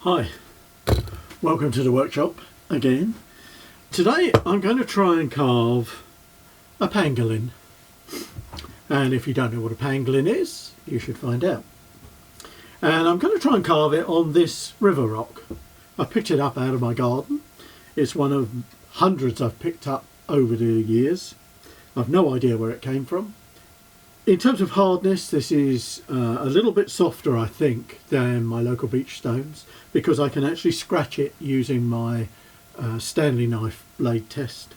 Hi, welcome to the workshop again. Today I'm going to try and carve a pangolin, and if you don't know what a pangolin is, you should find out. And I'm going to try and carve it on this river rock. I picked it up out of my garden. It's one of hundreds I've picked up over the years. I've no idea where it came from. In terms of hardness, this is a little bit softer, I think, than my local beach stones, because I can actually scratch it using my Stanley knife blade test.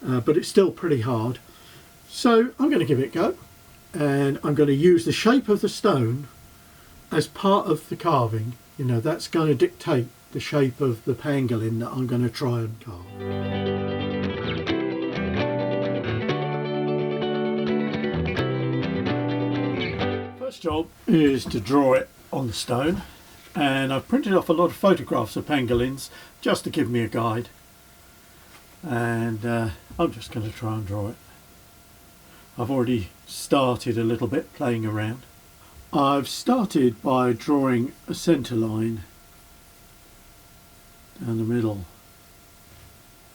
But it's still pretty hard. So I'm going to give it a go, and I'm going to use the shape of the stone as part of the carving. You know, that's going to dictate the shape of the pangolin that I'm going to try and carve. First job is to draw it on the stone, and I've printed off a lot of photographs of pangolins just to give me a guide, and I'm just going to try and draw it. I've already started a little bit playing around. I've started by drawing a centre line down the middle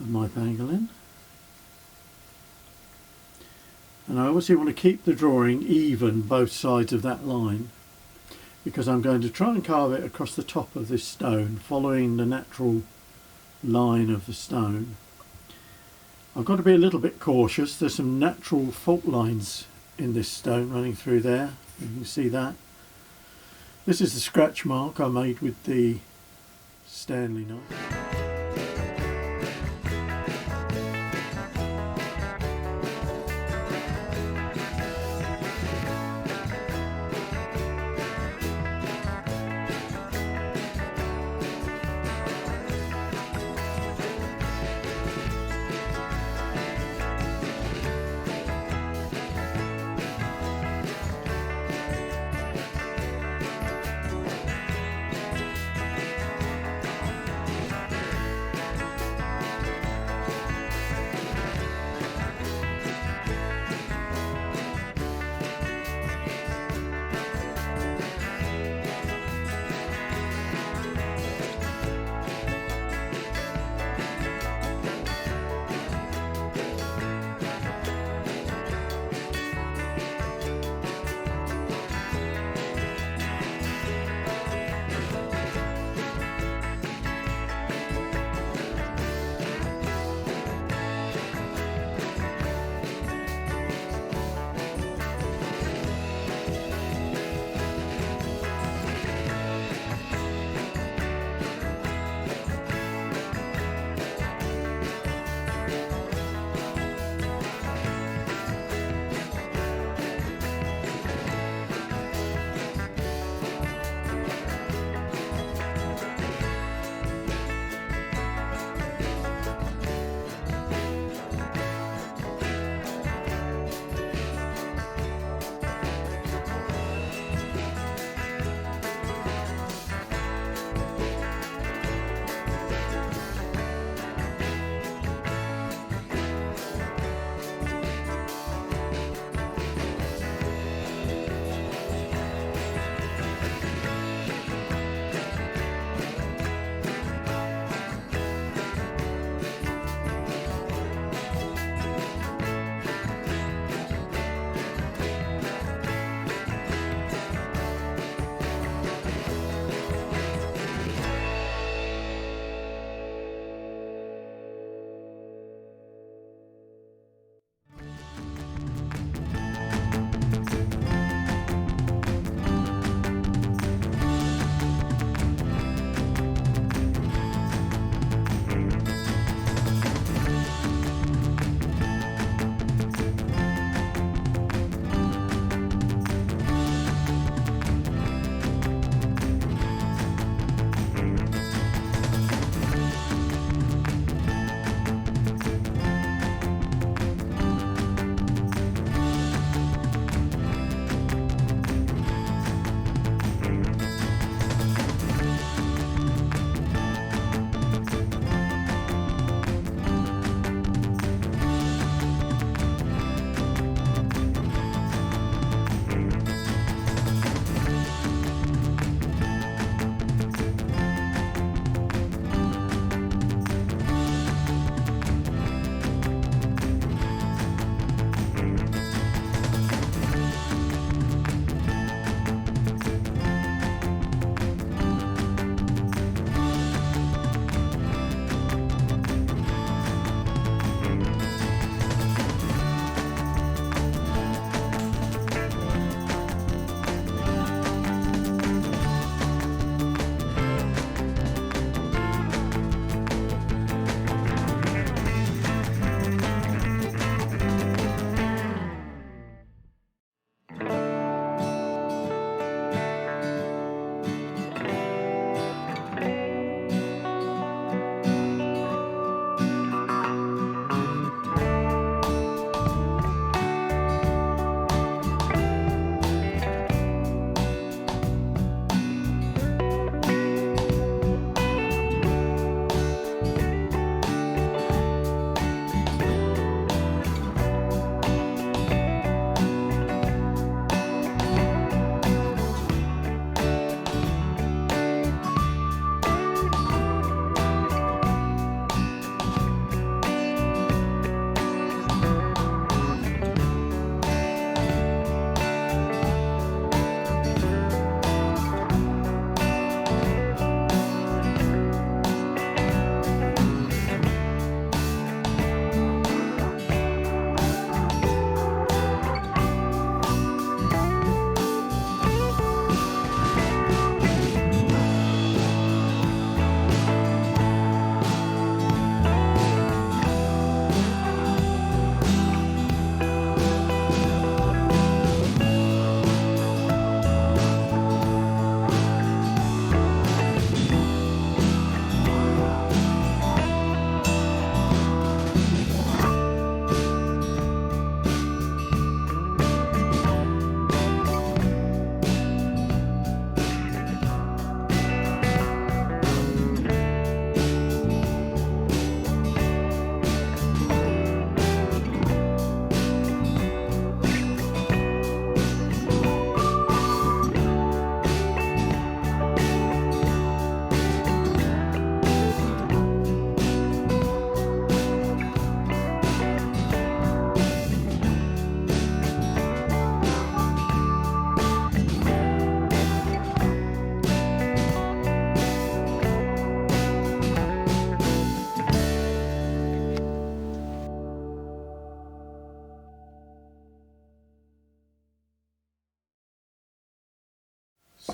of my pangolin. And I obviously want to keep the drawing even both sides of that line, because I'm going to try and carve it across the top of this stone following the natural line of the stone. I've got to be a little bit cautious. There's some natural fault lines in this stone running through there. You can see that. This is the scratch mark I made with the Stanley knife.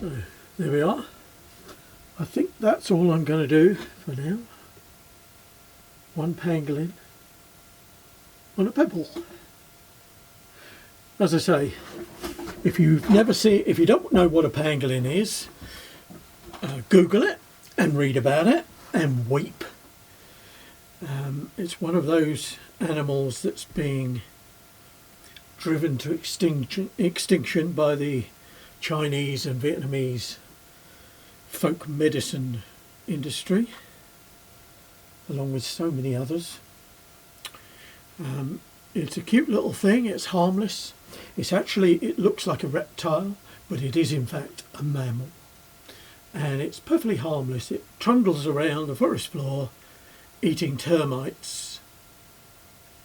So there we are. I think that's all I'm going to do for now. One pangolin on a pebble. As I say, if you don't know what a pangolin is, Google it and read about it and weep. It's one of those animals that's being driven to extinction by the Chinese and Vietnamese folk medicine industry, along with so many others. It's a cute little thing. It's harmless. It looks like a reptile, but it is in fact a mammal. And it's perfectly harmless. It trundles around the forest floor eating termites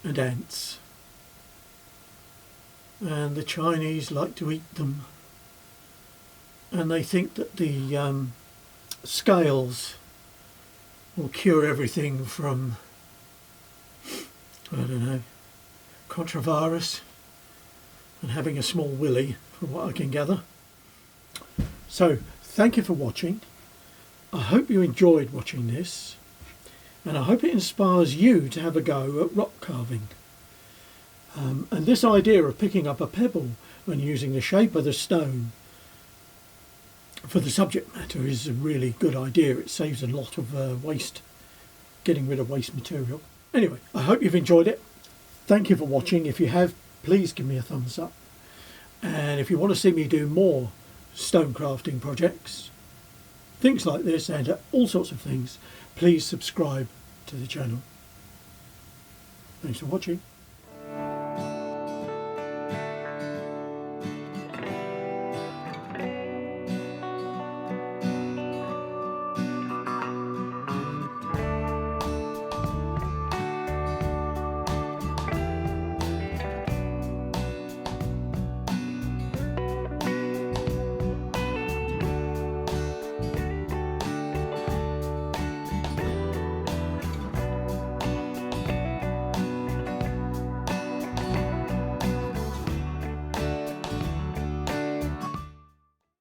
and ants. And the Chinese like to eat them. And they think that the scales will cure everything from, I don't know, contravirus and having a small willy, from what I can gather. So, thank you for watching. I hope you enjoyed watching this, and I hope it inspires you to have a go at rock carving. And this idea of picking up a pebble and using the shape of the stone for the subject matter is a really good idea. It saves a lot of waste, getting rid of waste material. Anyway, I hope you've enjoyed it. Thank you for watching. If you have, please give me a thumbs up. And if you want to see me do more stone crafting projects, things like this and all sorts of things, please subscribe to the channel. Thanks for watching.